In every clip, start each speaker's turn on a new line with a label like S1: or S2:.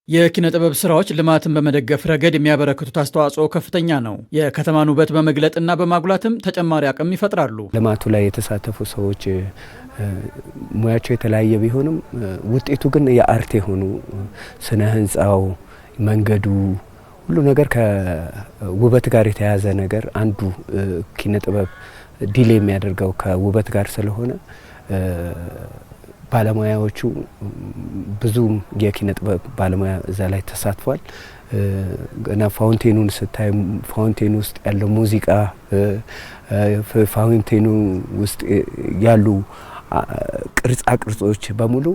S1: የኪነ ጥበብ ስራዎች ልማትን በመደገፍ ረገድ የሚያበረክቱት አስተዋጽኦ ከፍተኛ ነው። የከተማን ውበት በመግለጥና በማጉላትም ተጨማሪ አቅም ይፈጥራሉ።
S2: ልማቱ ላይ የተሳተፉ ሰዎች ሙያቸው የተለያየ ቢሆንም ውጤቱ ግን የአርት የሆኑ ስነ ህንጻው፣ መንገዱ፣ ሁሉ ነገር ከውበት ጋር የተያያዘ ነገር አንዱ ኪነ ጥበብ ዲል የሚያደርገው ከውበት ጋር ስለሆነ ባለሙያዎቹ ብዙ የኪነ ጥበብ ባለሙያ እዛ ላይ ተሳትፏል። እና ፋውንቴኑን ስታይ ፋውንቴኑ ውስጥ ያለው ሙዚቃ ፋውንቴኑ ውስጥ ያሉ ቅርጻ ቅርጾች በሙሉ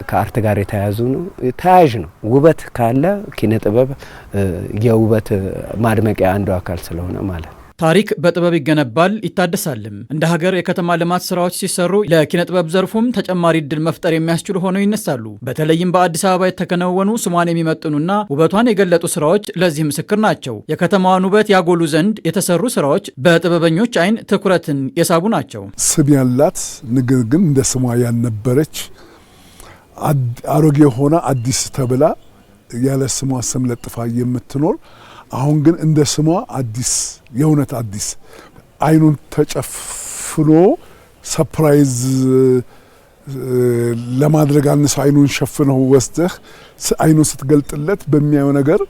S2: ከአርት ጋር የተያያዙ ነው። ተያያዥ ነው። ውበት ካለ ኪነ ጥበብ የውበት ማድመቂያ አንዱ አካል ስለሆነ ማለት ነው።
S1: ታሪክ በጥበብ ይገነባል ይታደሳልም። እንደ ሀገር የከተማ ልማት ስራዎች ሲሰሩ ለኪነ ጥበብ ዘርፉም ተጨማሪ እድል መፍጠር የሚያስችሉ ሆነው ይነሳሉ። በተለይም በአዲስ አበባ የተከናወኑ ስሟን የሚመጥኑና ውበቷን የገለጡ ስራዎች ለዚህ ምስክር ናቸው። የከተማዋን ውበት ያጎሉ ዘንድ የተሰሩ ስራዎች በጥበበኞች አይን ትኩረትን የሳቡ ናቸው።
S3: ስም ያላት ነገር ግን እንደ ስሟ ያልነበረች አሮጌ ሆና አዲስ ተብላ ያለ ስሟ ስም ለጥፋ የምትኖር አሁን ግን እንደ ስሟ አዲስ የእውነት አዲስ አይኑን ተጨፍኖ ሰርፕራይዝ ለማድረግ አንስ አይኑን ሸፍነው ወስደህ አይኑን ስትገልጥለት በሚያየው ነገር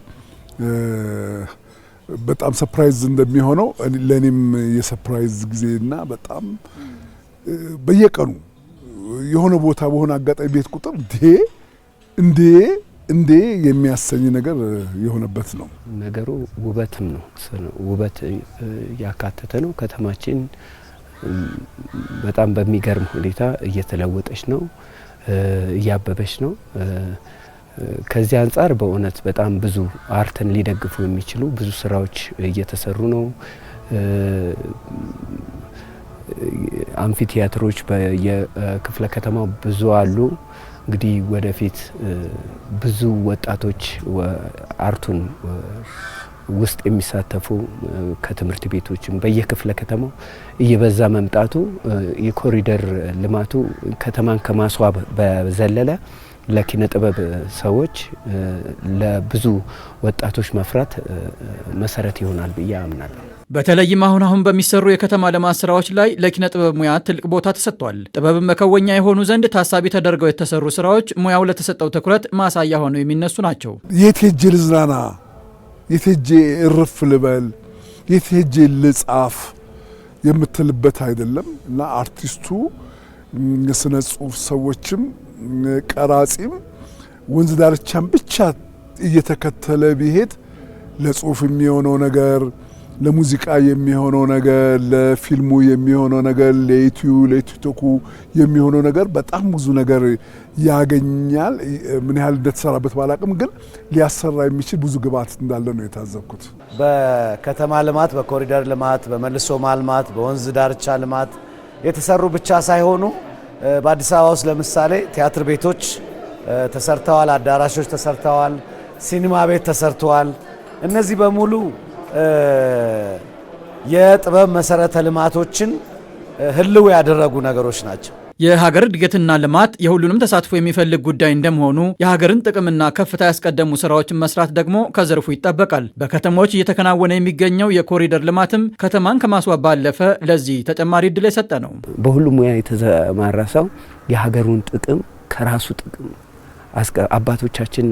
S3: በጣም ሰርፕራይዝ እንደሚሆነው ለኔም የሰርፕራይዝ ጊዜና በጣም በየቀኑ የሆነ ቦታ በሆነ አጋጣሚ ቤት ቁጥር እንዴ የሚያሰኝ ነገር የሆነበት ነው።
S2: ነገሩ ውበትም ነው። ውበት ያካተተ ነው። ከተማችን በጣም በሚገርም ሁኔታ እየተለወጠች ነው፣ እያበበች ነው። ከዚህ አንጻር በእውነት በጣም ብዙ አርትን ሊደግፉ የሚችሉ ብዙ ስራዎች እየተሰሩ ነው። አምፊ ቲያትሮች በየክፍለ ከተማው ብዙ አሉ። እንግዲህ ወደፊት ብዙ ወጣቶች አርቱን ውስጥ የሚሳተፉ ከትምህርት ቤቶችም በየክፍለ ከተማው እየበዛ መምጣቱ የኮሪደር ልማቱ ከተማን ከማስዋብ በዘለለ ለኪነ ጥበብ ሰዎች ለብዙ ወጣቶች መፍራት መሰረት ይሆናል ብዬ አምናለሁ።
S1: በተለይም አሁን በሚሰሩ የከተማ ልማት ስራዎች ላይ ለኪነ ጥበብ ሙያ ትልቅ ቦታ ተሰጥቷል። ጥበብን መከወኛ የሆኑ ዘንድ ታሳቢ ተደርገው የተሰሩ ስራዎች ሙያው ለተሰጠው ትኩረት ማሳያ ሆነው የሚነሱ ናቸው።
S3: የት ሄጄ ልዝናና፣ የት ሄጄ እርፍ ልበል፣ የት ሄጄ ልጻፍ የምትልበት አይደለም እና አርቲስቱ የስነ ጽሁፍ ሰዎችም ቀራጺም ወንዝ ዳርቻን ብቻ እየተከተለ ቢሄድ ለጽሁፍ የሚሆነው ነገር፣ ለሙዚቃ የሚሆነው ነገር፣ ለፊልሙ የሚሆነው ነገር፣ ለዩቲዩብ የሚሆነው ነገር በጣም ብዙ ነገር ያገኛል። ምን ያህል እንደተሰራበት ባላቅም ግን ሊያሰራ የሚችል ብዙ ግብዓት እንዳለ ነው የታዘብኩት።
S4: በከተማ ልማት፣ በኮሪደር ልማት፣ በመልሶ ማልማት፣ በወንዝ ዳርቻ ልማት የተሰሩ ብቻ ሳይሆኑ በአዲስ አበባ ውስጥ ለምሳሌ ቲያትር ቤቶች ተሰርተዋል፣ አዳራሾች ተሰርተዋል፣ ሲኒማ ቤት ተሰርተዋል። እነዚህ በሙሉ የጥበብ መሰረተ ልማቶችን ህልው ያደረጉ ነገሮች ናቸው።
S1: የሀገር እድገትና ልማት የሁሉንም ተሳትፎ የሚፈልግ ጉዳይ እንደመሆኑ የሀገርን ጥቅምና ከፍታ ያስቀደሙ ስራዎችን መስራት ደግሞ ከዘርፉ ይጠበቃል። በከተሞች እየተከናወነ የሚገኘው የኮሪደር ልማትም ከተማን ከማስዋብ ባለፈ ለዚህ ተጨማሪ እድል የሰጠ ነው።
S2: በሁሉም ሙያ የተሰማራ ሰው የሀገሩን ጥቅም ከራሱ ጥቅም አባቶቻችን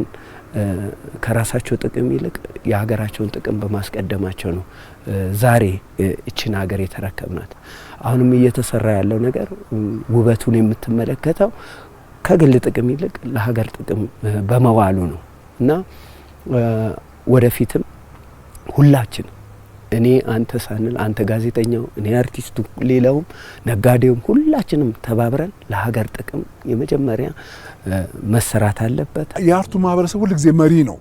S2: ከራሳቸው ጥቅም ይልቅ የሀገራቸውን ጥቅም በማስቀደማቸው ነው ዛሬ እችን ሀገር የተረከብናት። አሁንም እየተሰራ ያለው ነገር ውበቱን የምትመለከተው ከግል ጥቅም ይልቅ ለሀገር ጥቅም በመዋሉ ነው እና ወደፊትም ሁላችን እኔ አንተ ሳንል አንተ ጋዜጠኛው፣ እኔ አርቲስቱ፣ ሌላውም ነጋዴውም ሁላችንም ተባብረን ለሀገር ጥቅም የመጀመሪያ መሰራት አለበት። የአርቱ
S3: ማህበረሰብ ሁሉ ጊዜ መሪ ነው።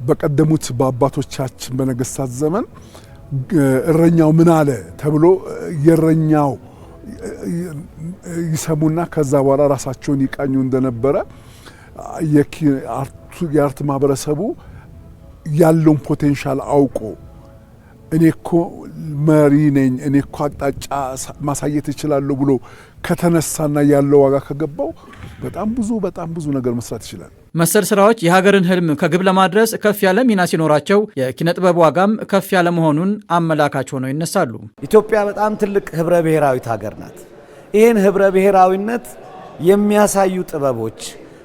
S3: በቀደሙት በአባቶቻችን በነገስታት ዘመን እረኛው ምን አለ ተብሎ የእረኛው ይሰሙና ከዛ በኋላ ራሳቸውን ይቃኙ እንደነበረ የአርት ማህበረሰቡ ያለውን ፖቴንሻል አውቆ እኔ እኮ መሪ ነኝ፣ እኔ እኮ አቅጣጫ ማሳየት እችላለሁ ብሎ ከተነሳና ያለው ዋጋ ከገባው በጣም ብዙ ነገር መስራት ይችላል።
S1: መሰል ስራዎች የሀገርን ህልም ከግብ ለማድረስ ከፍ ያለ ሚና ሲኖራቸው የኪነ ጥበብ ዋጋም ከፍ ያለ መሆኑን አመላካች ሆነው ይነሳሉ።
S4: ኢትዮጵያ በጣም ትልቅ ህብረ ብሔራዊት ሀገር ናት። ይህን ህብረ ብሔራዊነት የሚያሳዩ ጥበቦች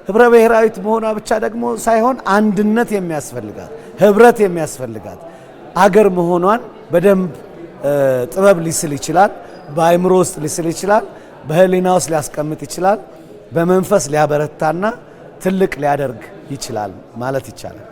S4: ህብረ ብሔራዊት መሆኗ ብቻ ደግሞ ሳይሆን አንድነት የሚያስፈልጋት ህብረት የሚያስፈልጋት አገር መሆኗን በደንብ ጥበብ ሊስል ይችላል። በአእምሮ ውስጥ ሊስል ይችላል። በህሊና ውስጥ ሊያስቀምጥ ይችላል። በመንፈስ ሊያበረታና ትልቅ ሊያደርግ ይችላል ማለት ይቻላል።